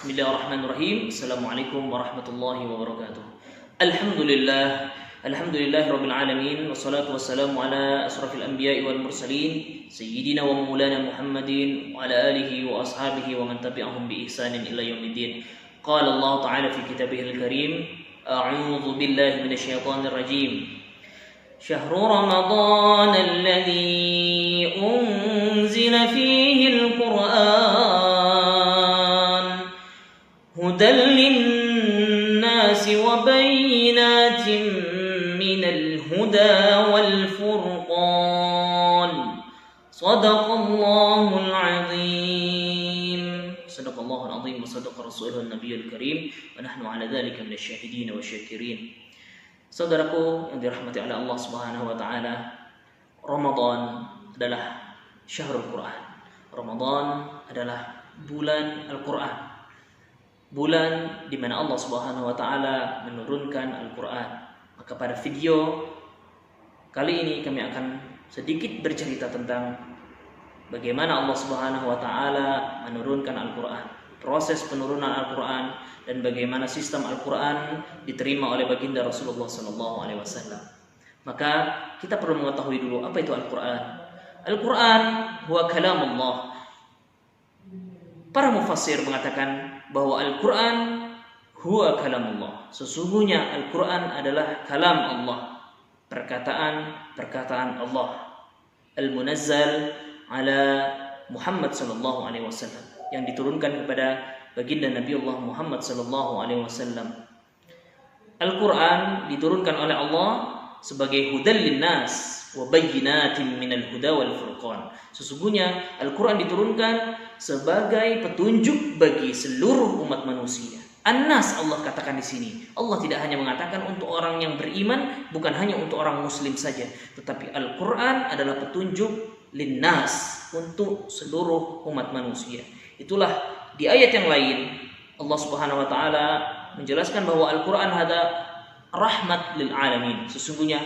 Bismillahirrahmanirrahim. Assalamualaikum warahmatullahi wabarakatuh. Alhamdulillah rabbil alamin, wassalatu wassalamu ala asrafil anbiya'i wal mursalin, sayyidina wa maulana Muhammadin wa ala alihi wa ashabihi wa man tabi'ahum bi ihsanin ila yaumiddin. Qala Allah ta'ala fi kitabihil karim, a'udzu billahi minasyaitonir rajim. Syahrul Ramadan alladzi unzila fihi al-Qur'an hudan lin-nasi wa bayyinatin minal huda wal furqan. Shadaqallahul azim. Sadaqallahul azim wa sadaqa rasuluhun nabiyul karim wa nahnu ala dzalika minasyahidin wasyakirin. Saudaraku yang dirahmati oleh Allah Subhanahu wa taala, Ramadan adalah syahrul Quran. Ramadan adalah bulan Al-Quran. Bulan di mana Allah Subhanahu wa taala menurunkan Al-Quran. Maka pada video kali ini kami akan sedikit bercerita tentang bagaimana Allah Subhanahu wa taala menurunkan Al-Quran, proses penurunan Al-Quran, dan bagaimana sistem Al-Quran diterima oleh baginda Rasulullah SAW. Maka kita perlu mengetahui dulu apa itu Al-Quran. Al-Quran huwa kalam Allah. Para mufassir mengatakan bahwa Al-Quran huwa kalam Allah. Sesungguhnya Al-Quran adalah kalam Allah, perkataan Allah, al-munazzal ala Muhammad sallallahu alaihi wasallam, yang diturunkan kepada baginda Nabiullah Muhammad sallallahu alaihi wasallam. Al-Quran diturunkan oleh Allah sebagai hudan linnas wa bayyinatin minal huda wal furqan. Sesungguhnya Al-Quran diturunkan sebagai petunjuk bagi seluruh umat manusia. An-nas Allah katakan di sini. Allah tidak hanya mengatakan untuk orang yang beriman, bukan hanya untuk orang muslim saja, tetapi Al-Quran adalah petunjuk linnas, untuk seluruh umat manusia. Itulah di ayat yang lain Allah Subhanahu wa taala menjelaskan bahwa Al-Quran ada rahmat lil alamin. Sesungguhnya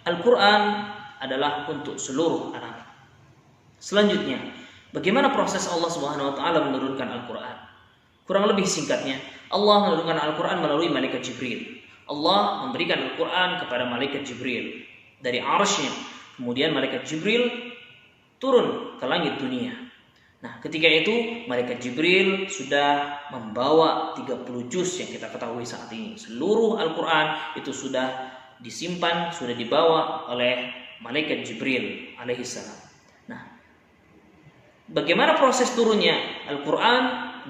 Al-Quran adalah untuk seluruh alam. Selanjutnya, bagaimana proses Allah Subhanahu wa taala menurunkan Al-Quran? Kurang lebih singkatnya, Allah menurunkan Al-Quran melalui malaikat Jibril. Allah memberikan Al-Quran kepada malaikat Jibril dari arsy-Nya. Kemudian malaikat Jibril turun ke langit dunia. Nah, ketika itu malaikat Jibril sudah membawa 30 juz yang kita ketahui saat ini. Seluruh Al-Quran itu sudah disimpan, sudah dibawa oleh malaikat Jibril alaihissalam. Nah, bagaimana proses turunnya Al-Quran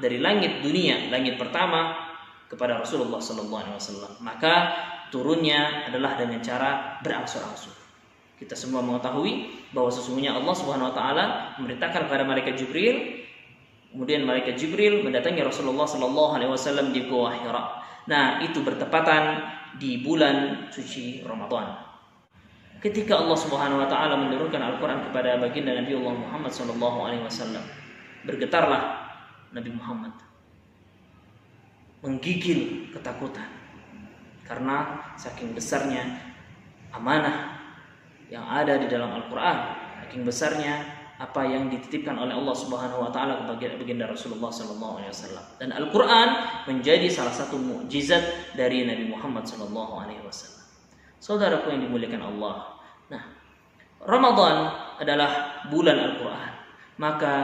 dari langit dunia, langit pertama, kepada Rasulullah SAW? Maka turunnya adalah dengan cara berangsur-angsur. Kita semua mengetahui bahwa sesungguhnya Allah Subhanahu wa taala memerintahkan kepada malaikat Jibril, kemudian malaikat Jibril mendatangi Rasulullah SAW di Gua Hira. Nah, itu bertepatan di bulan suci Ramadan. Ketika Allah Subhanahu wa taala menurunkan Al-Quran kepada baginda Nabiullah Muhammad SAW, bergetarlah Nabi Muhammad, menggigil ketakutan karena saking besarnya amanah yang ada di dalam Al-Quran, saking besarnya apa yang dititipkan oleh Allah Subhanahu wa taala kepada baginda Rasulullah SAW. Dan Al-Quran menjadi salah satu mukjizat dari Nabi Muhammad SAW. Saudaraku yang dimuliakan Allah, nah, Ramadan adalah bulan Al-Quran. Maka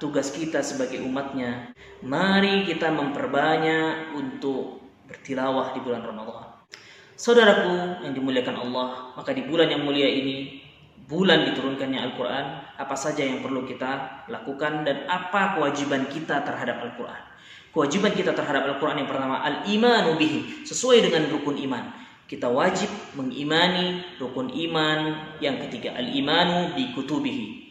tugas kita sebagai umatnya, mari kita memperbanyak untuk bertilawah di bulan Ramadan. Saudaraku yang dimuliakan Allah, maka di bulan yang mulia ini, bulan diturunkannya Al-Quran, apa saja yang perlu kita lakukan dan apa kewajiban kita terhadap Al-Quran? Kewajiban kita terhadap Al-Quran yang pertama, al-imanu bihi, sesuai dengan rukun iman. Kita wajib mengimani rukun iman yang ketiga, al-imanu bi kutubihi,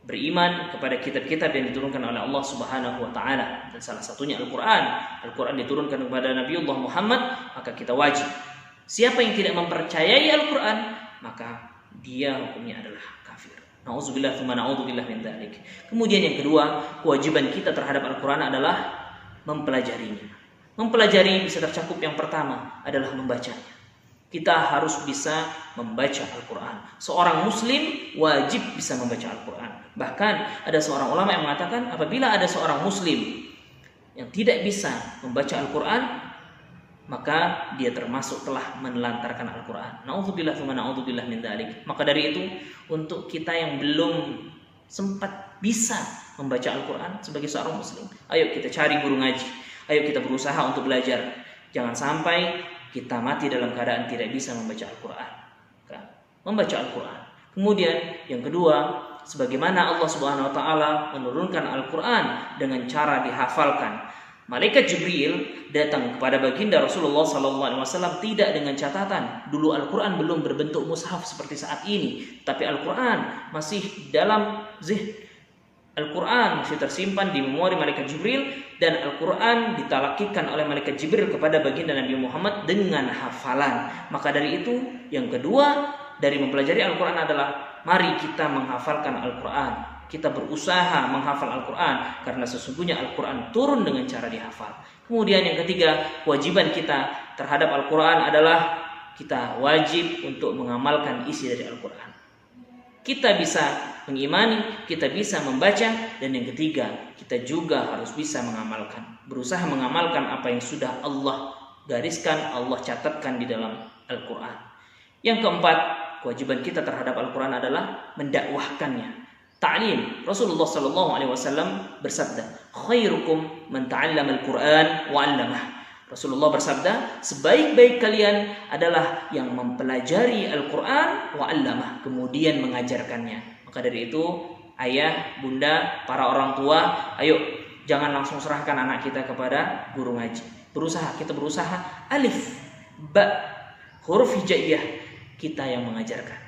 beriman kepada kitab-kitab yang diturunkan oleh Allah Subhanahu wa taala, dan salah satunya Al-Quran. Al-Quran diturunkan kepada Nabiullah Muhammad, maka kita wajib. Siapa yang tidak mempercayai Al-Quran, maka dia hukumnya adalah kafir. Nauzubillah tsumma naudzubillah min dzalik. Kemudian yang kedua, kewajiban kita terhadap Al-Quran adalah mempelajarinya. Mempelajari bisa tercakup yang pertama adalah membacanya. Kita harus bisa membaca Al-Quran. Seorang muslim wajib bisa membaca Al-Quran. Bahkan ada seorang ulama yang mengatakan apabila ada seorang muslim yang tidak bisa membaca Al-Quran, maka dia termasuk telah menelantarkan Al-Quran. Na'udzubillah tsumma na'udzubillah min dzalik. Maka dari itu, untuk kita yang belum sempat bisa membaca Al-Quran sebagai seorang muslim, ayo kita cari guru ngaji, ayo kita berusaha untuk belajar. Jangan sampai kita mati dalam keadaan tidak bisa membaca Al-Quran. Membaca Al-Quran. Kemudian yang kedua, sebagaimana Allah Subhanahu wa taala menurunkan Al-Quran dengan cara dihafalkan. Malaikat Jibril datang kepada baginda Rasulullah SAW tidak dengan catatan. Dulu Al-Quran belum berbentuk mushaf seperti saat ini, tapi Al-Quran masih dalam zihn. Al-Quran masih tersimpan di memori malaikat Jibril, dan Al-Quran ditalakikan oleh malaikat Jibril kepada baginda Nabi Muhammad dengan hafalan. Maka dari itu, yang kedua dari mempelajari Al-Quran adalah mari kita menghafalkan Al-Quran. Kita berusaha menghafal Al-Quran karena sesungguhnya Al-Quran turun dengan cara dihafal. Kemudian yang ketiga, kewajiban kita terhadap Al-Quran adalah kita wajib untuk mengamalkan isi dari Al-Quran. Kita bisa mengimani, kita bisa membaca, dan yang ketiga, kita juga harus bisa mengamalkan. Berusaha mengamalkan apa yang sudah Allah gariskan, Allah catatkan di dalam Al-Quran. Yang keempat, kewajiban kita terhadap Al-Quran adalah mendakwahkannya. Ta'lim. Rasulullah sallallahu alaihi wasallam bersabda, "Khairukum man ta'allama al-Qur'an wa 'allamah." Rasulullah bersabda, sebaik-baik kalian adalah yang mempelajari Al-Qur'an wa 'allamah, kemudian mengajarkannya. Maka dari itu, ayah, bunda, para orang tua, ayo jangan langsung serahkan anak kita kepada guru ngaji. Kita berusaha alif, ba, huruf hijaiyah kita yang mengajarkan.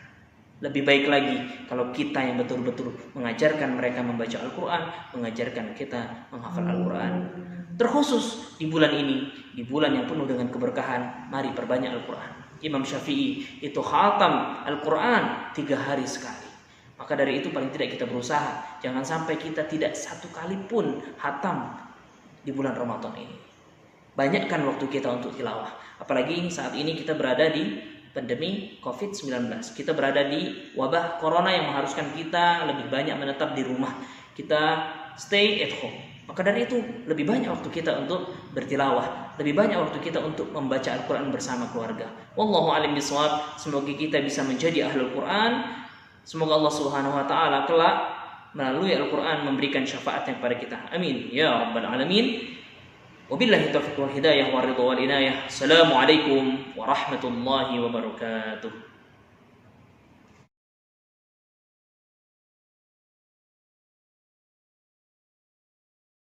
Lebih baik lagi kalau kita yang betul-betul mengajarkan mereka membaca Al-Quran, mengajarkan kita menghafal Al-Quran. Terkhusus di bulan ini, di bulan yang penuh dengan keberkahan, mari perbanyak Al-Quran. Imam Syafi'i itu khatam Al-Quran 3 hari sekali. Maka dari itu paling tidak kita berusaha, jangan sampai kita tidak satu kali pun khatam di bulan Ramadan ini. Banyakkan waktu kita untuk tilawah. Apalagi saat ini kita berada di pandemi COVID-19. Kita berada di wabah corona yang mengharuskan kita lebih banyak menetap di rumah. Kita stay at home. Maka dari itu lebih banyak waktu kita untuk bertilawah, lebih banyak waktu kita untuk membaca Al-Quran bersama keluarga. Wallahu a'lam bishawab. Semoga kita bisa menjadi ahlul Quran. Semoga Allah Subhanahu wa taala kelak melalui Al-Quran memberikan syafaatnya kepada kita. Amin ya rabbal alamin. Wabillahi taufiq wal hidayah wa ridha wal inayah. Assalamualaikum warahmatullahi wabarakatuh.